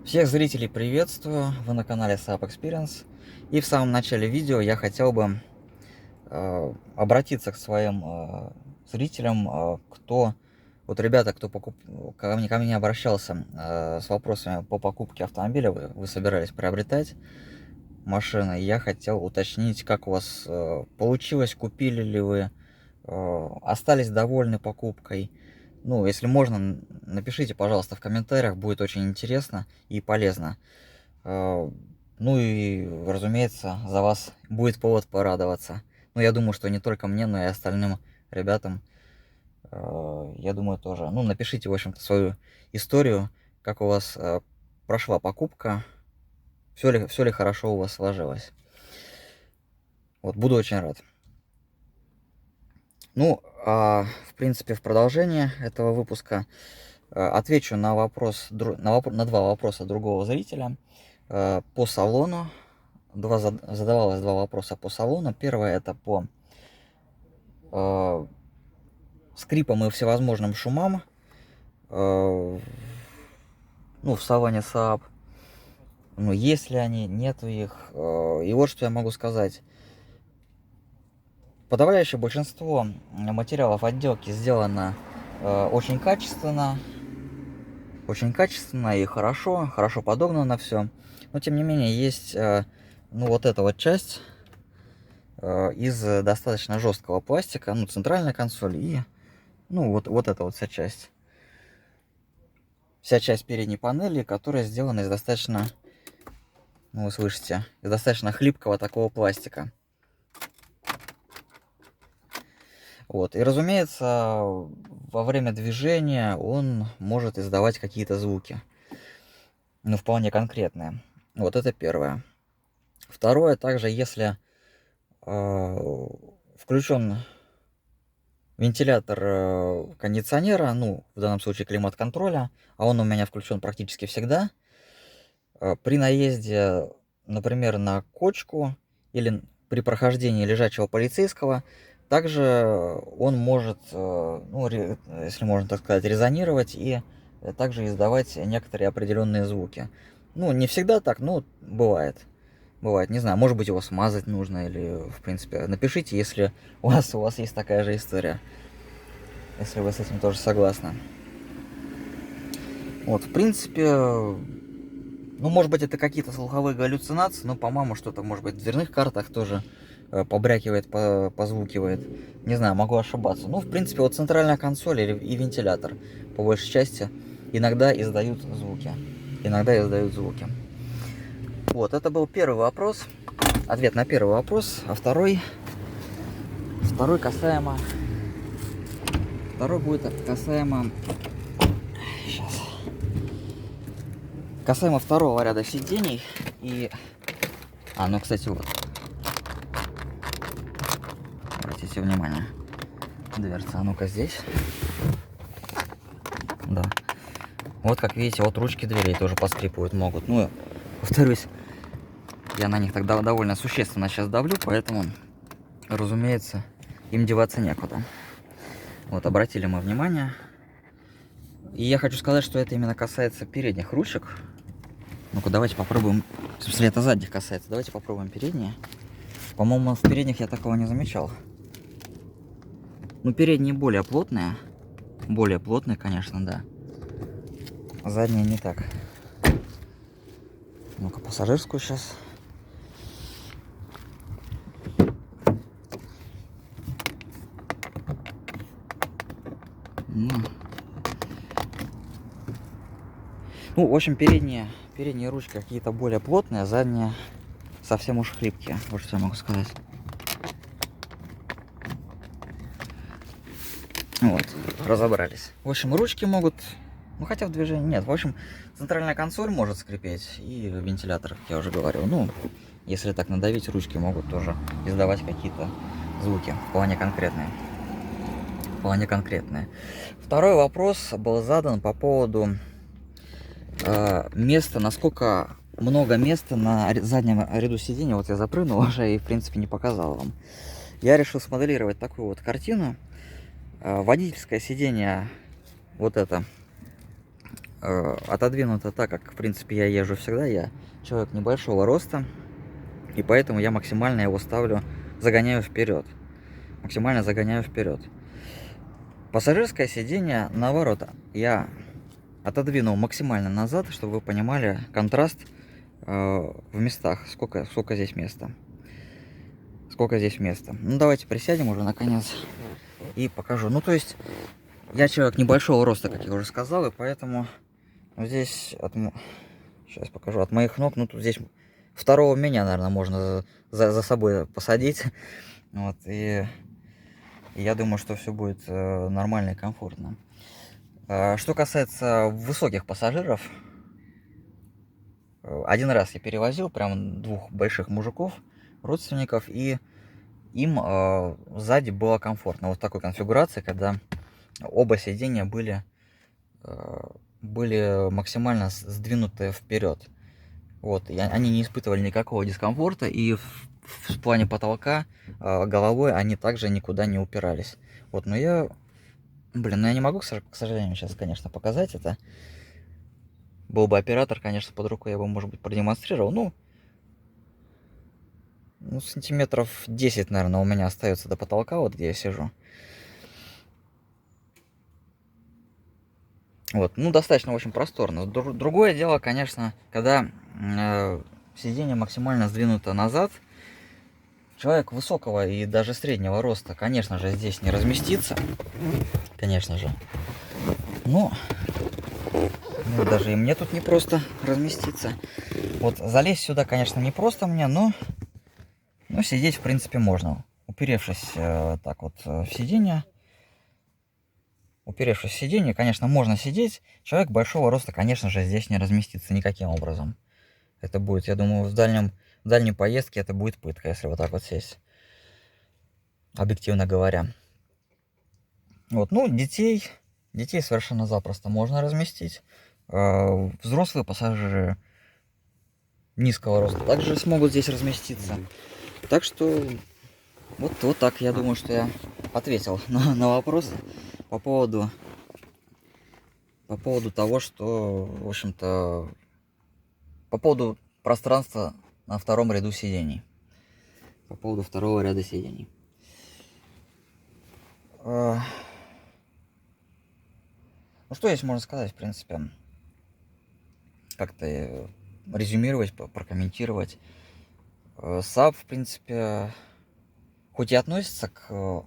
Всех зрителей приветствую, вы на канале Saab Experience. И в самом начале видео я хотел бы обратиться к своим зрителям, вот ребята, кто ко мне обращался с вопросами по покупке автомобиля, вы собирались приобретать машины, и я хотел уточнить, как у вас получилось, купили ли вы, остались довольны покупкой. Ну, если можно, напишите, пожалуйста, в комментариях, будет очень интересно и полезно. А, Ну и, разумеется, за вас будет повод порадоваться. Ну, я думаю, что не только мне, но и остальным ребятам, я думаю, тоже. Ну, напишите, в общем-то, свою историю, как у вас прошла покупка, все ли хорошо у вас сложилось. Вот, буду очень рад. Ну, в принципе, в продолжение этого выпуска отвечу на два вопроса другого зрителя по салону. Задавалось два вопроса по салону. Первое это по скрипам и всевозможным шумам, ну, в салоне Saab. Ну, есть ли они, нету их. И вот что я могу сказать. Подавляющее большинство материалов отделки сделано очень качественно и хорошо подогнано все. Но тем не менее есть, ну, вот эта вот часть из достаточно жесткого пластика, ну, центральная консоль и, ну, вот эта вот вся часть. Вся часть передней панели, которая сделана из достаточно, ну, вы слышите, из достаточно хлипкого такого пластика. Вот, и, разумеется, во время движения он может издавать какие-то звуки, ну, вполне конкретные. Вот это первое. Второе, также, если включен вентилятор кондиционера, ну, в данном случае климат-контроля, а он у меня включен практически всегда, при наезде, например, на кочку или при прохождении лежачего полицейского, также он может, ну, если можно так сказать, резонировать и также издавать некоторые определенные звуки. Ну, не всегда так, но бывает. Бывает, не знаю, может быть, его смазать нужно, или, в принципе, напишите, если у вас есть такая же история, если вы с этим тоже согласны. Вот, в принципе, ну, может быть, это какие-то слуховые галлюцинации, но, по-моему, что-то, может быть, в дверных картах тоже побрякивает, позвукивает. Не знаю, могу ошибаться. Ну, в принципе, вот центральная консоль и вентилятор, по большей части, иногда издают звуки. Вот, это был первый вопрос. Ответ на первый вопрос. А второй касаемо... Второй будет касаемо... Сейчас. Касаемо второго ряда сидений. И... ну, кстати, вот. Обратите внимание. Дверца. А ну-ка здесь. Да. Вот, как видите, вот ручки дверей тоже поскрипывать могут. Ну, повторюсь, я на них тогда довольно существенно сейчас давлю, поэтому, разумеется, им деваться некуда. Вот, обратили мы внимание. И я хочу сказать, что это именно касается передних ручек. Ну-ка, давайте попробуем. В смысле, это задних касается. Давайте попробуем передние. По-моему, в передних я такого не замечал. Ну, передние более плотные. Более плотные, конечно, да. Задние не так. Ну-ка, пассажирскую сейчас. Ну, в общем, передние ручки какие-то более плотные, а задние совсем уж хлипкие. Вот что я могу сказать. Вот, разобрались. В общем, ручки могут, ну, хотя в движении нет. В общем, центральная консоль может скрипеть, и вентилятор, как я уже говорил. Ну, если так надавить, ручки могут тоже издавать какие-то звуки, вполне конкретные. Второй вопрос был задан по поводу места, насколько много места на заднем ряду сидений. Вот я запрыгнул уже и, в принципе, не показал вам. Я решил смоделировать такую вот картину. Водительское сиденье, вот это, отодвинуто так, как, в принципе, я езжу всегда. Я человек небольшого роста, и поэтому я максимально его ставлю, загоняю вперед. Максимально загоняю вперед. Пассажирское сиденье, наоборот, я отодвинул максимально назад, чтобы вы понимали контраст в местах. Сколько здесь места. Сколько здесь места. Ну, давайте присядем уже, наконец, и покажу. Ну, то есть, я человек небольшого роста, как я уже сказал, и поэтому здесь, сейчас покажу, от моих ног, ну, тут здесь второго меня, наверное, можно за собой посадить. Вот, и я думаю, что все будет нормально и комфортно. Что касается высоких пассажиров, один раз я перевозил прям двух больших мужиков, родственников, и им сзади было комфортно. Вот в такой конфигурации, когда оба сиденья были максимально сдвинуты вперед. Вот, и они не испытывали никакого дискомфорта, и в плане потолка головой они также никуда не упирались. Вот, но я не могу, к сожалению, сейчас, конечно, показать это. Был бы оператор, конечно, под рукой, я бы, может быть, продемонстрировал. Ну, сантиметров 10, наверное, у меня остается до потолка, вот где я сижу. Вот, ну, достаточно, в общем, просторно. Другое дело, конечно, когда сиденье максимально сдвинуто назад, человек высокого и даже среднего роста, конечно же, здесь не разместится. Конечно же. Но даже и мне тут не просто разместиться. Вот залезть сюда, конечно, не просто мне, но сидеть, в принципе, можно. Уперевшись так вот в сиденье. Уперевшись в сиденье, конечно, можно сидеть. Человек большого роста, конечно же, здесь не разместится никаким образом. Это будет, я думаю, в дальней поездке это будет пытка, если вот так вот сесть. Объективно говоря. Вот, ну, детей совершенно запросто можно разместить. Взрослые пассажиры низкого роста также смогут здесь разместиться. Так что вот так, я думаю, что я ответил на вопрос по поводу того, что, в общем-то, по поводу пространства на втором ряду сидений. По поводу второго ряда сидений. Ну, что здесь можно сказать, в принципе? Как-то резюмировать, прокомментировать. САП, в принципе, хоть и относится к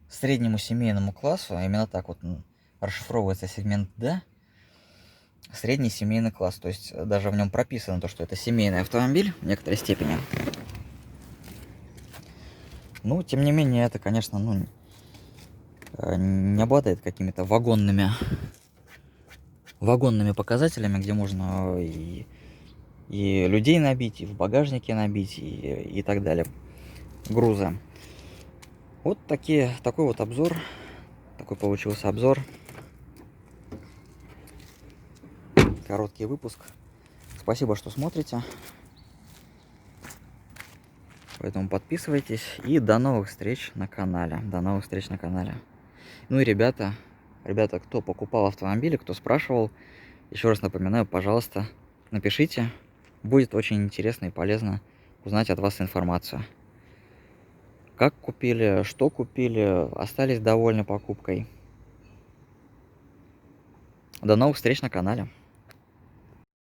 среднему семейному классу, а именно так вот расшифровывается сегмент D, средний семейный класс, то есть даже в нем прописано то, что это семейный автомобиль в некоторой степени. Ну, тем не менее, это, конечно, не обладает какими-то вагонными показателями, где можно и людей набить, и в багажнике набить, и так далее, груза. Вот такой вот обзор, такой получился обзор. Короткий выпуск. Спасибо, что смотрите. Поэтому подписывайтесь. И до новых встреч на канале. Ну и ребята, кто покупал автомобили, кто спрашивал, еще раз напоминаю, пожалуйста, напишите. Будет очень интересно и полезно узнать от вас информацию. Как купили, что купили, остались довольны покупкой. До новых встреч на канале.